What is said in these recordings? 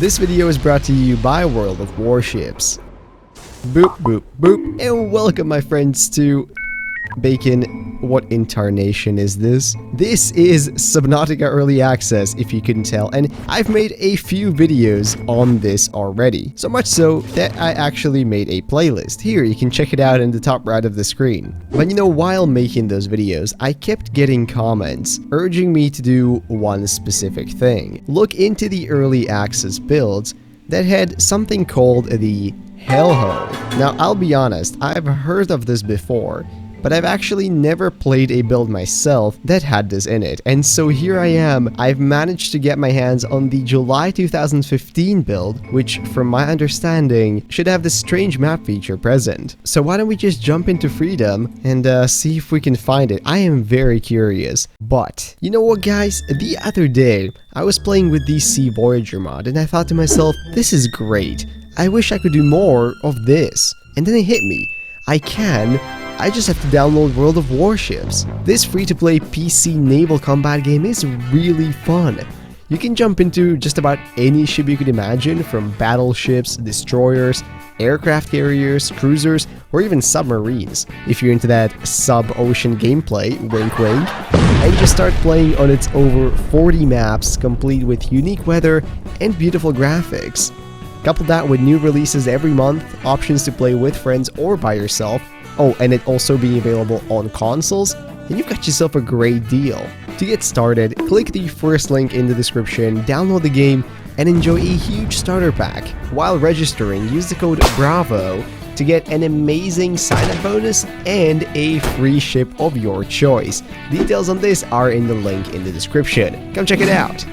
This video is brought to you by World of Warships. Boop, boop, boop, and welcome my friends to Bacon. What incarnation is this? This is Subnautica Early Access, if you couldn't tell, and I've made a few videos on this already. So much so that I actually made a playlist. Here, you can check it out in the top right of the screen. But you know, while making those videos, I kept getting comments urging me to do one specific thing. Look into the Early Access builds that had something called the Hellhole. Now, I'll be honest, I've heard of this before, but I've actually never played a build myself that had this in it. And so here I am, I've managed to get my hands on the July 2015 build, which from my understanding should have this strange map feature present. So why don't we just jump into Freedom and see if we can find it. I am very curious. But you know what, guys, the other day I was playing with the Sea Voyager mod and I thought to myself, this is great. I wish I could do more of this. And then it hit me. I just have to download World of Warships. This free-to-play PC naval combat game is really fun. You can jump into just about any ship you could imagine, from battleships, destroyers, aircraft carriers, cruisers, or even submarines. If you're into that sub-ocean gameplay, wink wink, and just start playing on its over 40 maps, complete with unique weather and beautiful graphics. Couple that with new releases every month, options to play with friends or by yourself, oh, and it also being available on consoles, and you've got yourself a great deal. To get started, click the first link in the description, download the game, and enjoy a huge starter pack. While registering, use the code BRAVO to get an amazing sign-up bonus and a free ship of your choice. Details on this are in the link in the description. Come check it out.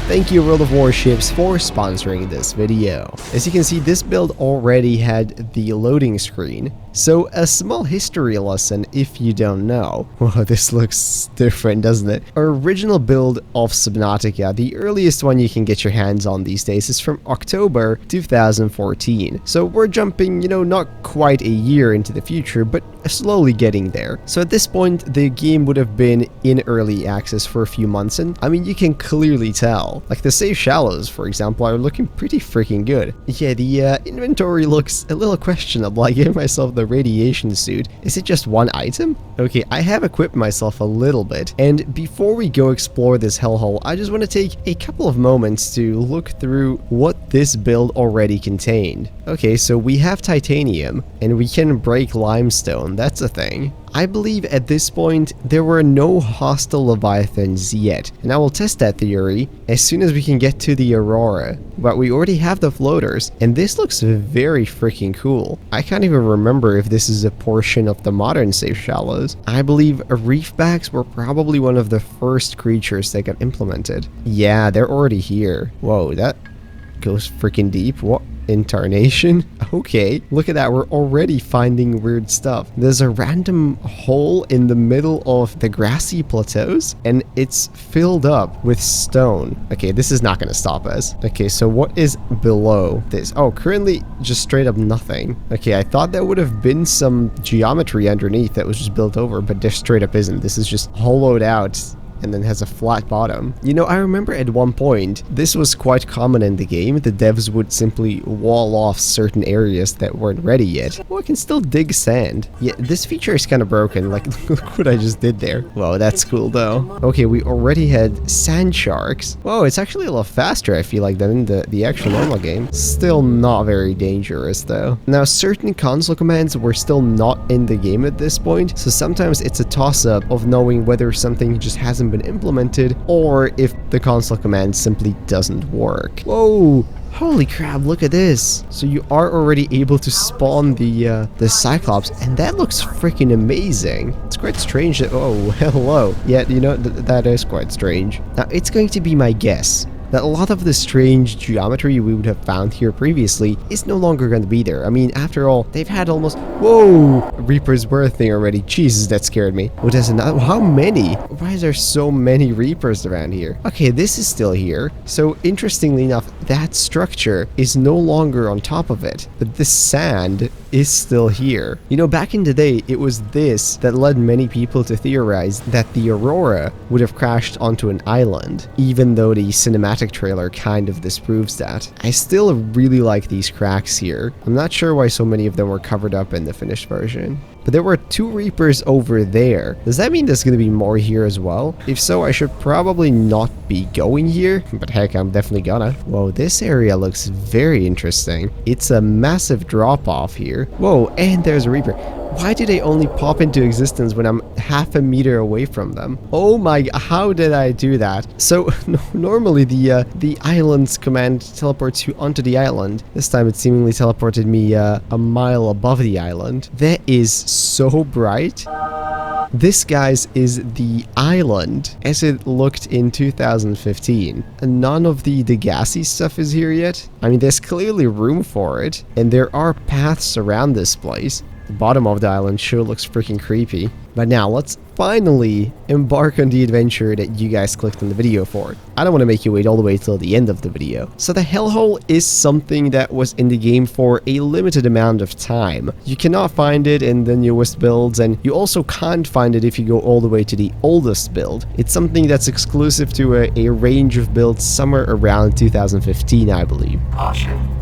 Thank you World of Warships for sponsoring this video. As you can see, this build already had the loading screen. So a small history lesson if you don't know. Whoa, this looks different, doesn't it? Our original build of Subnautica, the earliest one you can get your hands on these days, is from October 2014. So we're jumping, you know, not quite a year into the future, but slowly getting there. So at this point, the game would have been in early access for a few months, and I mean, you can clearly tell. Like the safe shallows, for example, are looking pretty freaking good. Yeah, the inventory looks a little questionable. I gave myself the radiation suit. Is it just one item? Okay, I have equipped myself a little bit, and before we go explore this hellhole, I just want to take a couple of moments to look through what this build already contained. Okay, so we have titanium, and we can break limestone. That's a thing. I believe at this point there were no hostile leviathans yet, and I will test that theory as soon as we can get to the Aurora. But we already have the floaters, and this looks very freaking cool. I can't even remember if this is a portion of the modern safe shallows. I believe reefbacks were probably one of the first creatures that got implemented. Yeah, they're already here. Whoa, that goes freaking deep. What incarnation? Okay, look at that, we're already finding weird stuff. There's a random hole in the middle of the grassy plateaus, and it's filled up with stone. Okay, this is not gonna stop us. Okay, so what is below this? Oh, currently just straight up nothing. Okay, I thought there would have been some geometry underneath that was just built over, but there straight up isn't. This is just hollowed out and then has a flat bottom. You know, I remember at one point, this was quite common in the game. The devs would simply wall off certain areas that weren't ready yet. Well, I can still dig sand. Yeah, this feature is kind of broken. Like, look what I just did there. Whoa, that's cool though. Okay, we already had sand sharks. Whoa, it's actually a lot faster, I feel like, than in the actual normal game. Still not very dangerous though. Now, certain console commands were still not in the game at this point, so sometimes it's a toss-up of knowing whether something just hasn't been implemented or if the console command simply doesn't work. Whoa, holy crap, look at this. So you are already able to spawn the Cyclops, and that looks freaking amazing. It's quite strange that, oh, hello. Yeah, you know, that is quite strange. Now, it's going to be my guess that a lot of the strange geometry we would have found here previously is no longer going to be there. I mean, after all, they've had almost... Whoa! Reaper's birthing already. Jesus, that scared me. Oh, there's another... How many? Why is there so many Reapers around here? Okay, this is still here. So, interestingly enough, that structure is no longer on top of it. But the sand is still here. You know, back in the day, it was this that led many people to theorize that the Aurora would have crashed onto an island, even though the cinematic cinematic trailer kind of disproves that. I still really like these cracks here. I'm not sure why so many of them were covered up in the finished version. But there were 2 Reapers over there. Does that mean there's going to be more here as well? If so, I should probably not be going here. But heck, I'm definitely gonna. Whoa, this area looks very interesting. It's a massive drop-off here. Whoa, and there's a Reaper. Why do they only pop into existence when I'm half a meter away from them? Oh my, how did I do that? So normally the island's command teleports you onto the island. This time it seemingly teleported me a mile above the island. That is so bright. This, guys, is the island as it looked in 2015. And none of the gassy stuff is here yet. I mean, there's clearly room for it, and there are paths around this place. The bottom of the island sure looks freaking creepy. But now, let's finally embark on the adventure that you guys clicked on the video for. I don't want to make you wait all the way till the end of the video. So the hellhole is something that was in the game for a limited amount of time. You cannot find it in the newest builds, and you also can't find it if you go all the way to the oldest build. It's something that's exclusive to a range of builds somewhere around 2015, I believe. Caution.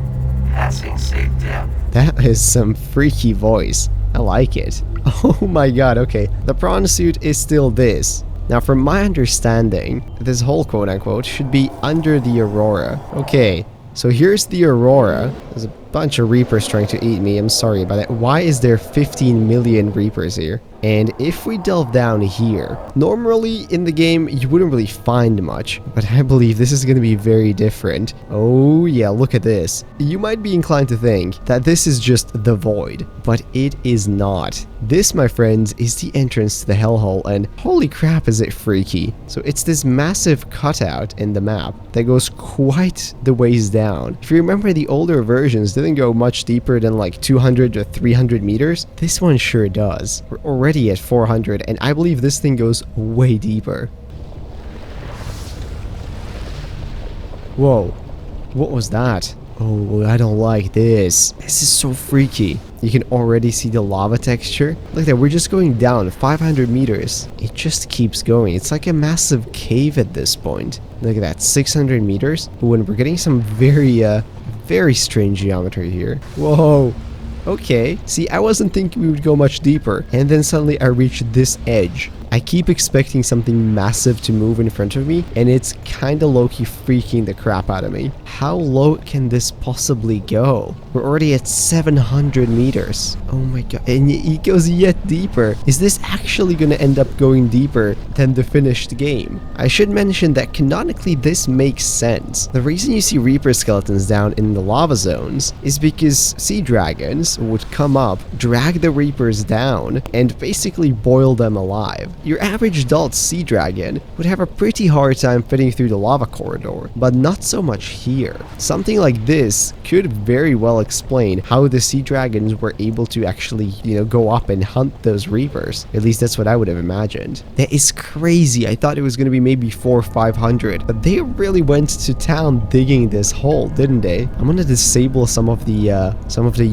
Passing safe depth. That is some freaky voice. I like it. Oh my god, okay. The prawn suit is still this. Now, from my understanding, this whole quote-unquote should be under the Aurora. Okay, so here's the Aurora. There's a bunch of Reapers trying to eat me. I'm sorry about that. Why is there 15 million Reapers here? And if we delve down here, normally in the game, you wouldn't really find much, but I believe this is going to be very different. Oh yeah, look at this. You might be inclined to think that this is just the void, but it is not. This, my friends, is the entrance to the hellhole, and holy crap is it freaky. So it's this massive cutout in the map that goes quite the ways down. If you remember, the older versions didn't go much deeper than like 200 to 300 meters. This one sure does. We're already at 400, and I believe this thing goes way deeper. Whoa, what was that? Oh, I don't like this. This is so freaky. You can already see the lava texture. Look at that, we're just going down 500 meters. It just keeps going. It's like a massive cave at this point. Look at that, 600 meters. When we're getting some very strange geometry here. Whoa. Okay, see, I wasn't thinking we would go much deeper, and then suddenly I reached this edge. I keep expecting something massive to move in front of me, and it's kinda low-key freaking the crap out of me. How low can this possibly go? We're already at 700 meters. Oh my god, and it goes yet deeper. Is this actually gonna end up going deeper than the finished game? I should mention that canonically this makes sense. The reason you see Reaper skeletons down in the lava zones is because sea dragons would come up, drag the Reapers down, and basically boil them alive. Your average adult sea dragon would have a pretty hard time fitting through the lava corridor, but not so much here. Something like this could very well explain how the sea dragons were able to actually, go up and hunt those Reapers. At least that's what I would have imagined. That is crazy. I thought it was going to be maybe 400 or 500, but they really went to town digging this hole, didn't they? I'm going to disable some of the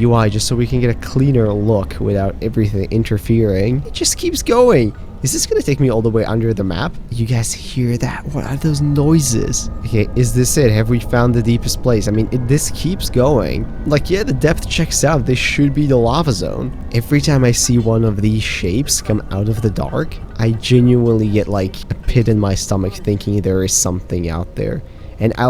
UI just so we can get a cleaner look without everything interfering. It just keeps going. Is this gonna take me all the way under the map? You guys hear that? What are those noises? Okay, is this it? Have we found the deepest place? I mean, this keeps going. Like, yeah, the depth checks out. This should be the lava zone. Every time I see one of these shapes come out of the dark, I genuinely get like a pit in my stomach thinking there is something out there. And I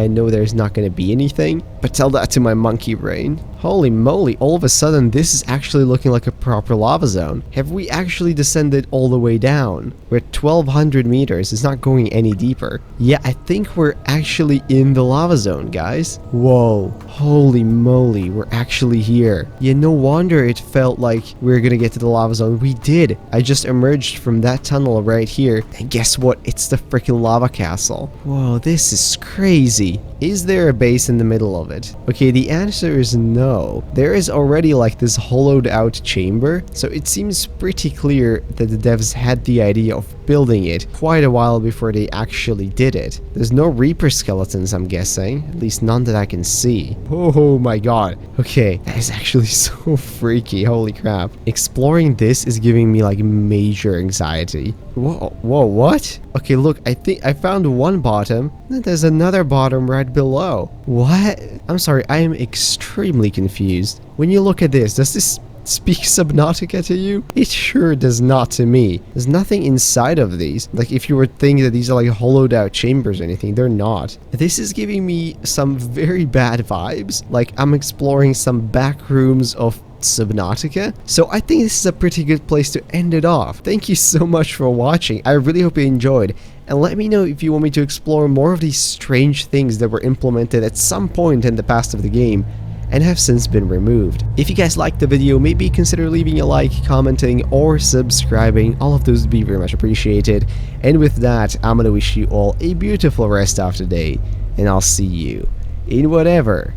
know there's not going to be anything, but tell that to my monkey brain. Holy moly, all of a sudden this is actually looking like a proper lava zone. Have we actually descended all the way down? We're at 1200 meters, it's not going any deeper. Yeah, I think we're actually in the lava zone, guys. Whoa, holy moly, we're actually here. Yeah, no wonder it felt like we were gonna get to the lava zone. We did. I just emerged from that tunnel right here, and guess what? It's the freaking lava castle. Whoa, this is crazy. Is there a base in the middle of it? Okay, the answer is no. There is already like this hollowed out chamber chamber, so it seems pretty clear that the devs had the idea of building it quite a while before they actually did it. There's no Reaper skeletons, I'm guessing, at least none that I can see. Oh my god. Okay, that is actually so freaky, holy crap. Exploring this is giving me like major anxiety. Whoa, what? Okay, look, I think I found one bottom, and there's another bottom right below. What? I'm sorry, I am extremely confused. When you look at this, does this speak Subnautica to you? It sure does not to me. There's nothing inside of these. Like, if you were thinking that these are like hollowed out chambers or anything, they're not. This is giving me some very bad vibes. Like, I'm exploring some back rooms of Subnautica. So I think this is a pretty good place to end it off. Thank you so much for watching. I really hope you enjoyed. And let me know if you want me to explore more of these strange things that were implemented at some point in the past of the game and have since been removed. If you guys liked the video, maybe consider leaving a like, commenting, or subscribing. All of those would be very much appreciated. And with that, I'm gonna wish you all a beautiful rest of the day, and I'll see you in whatever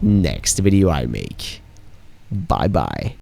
next video I make. Bye bye.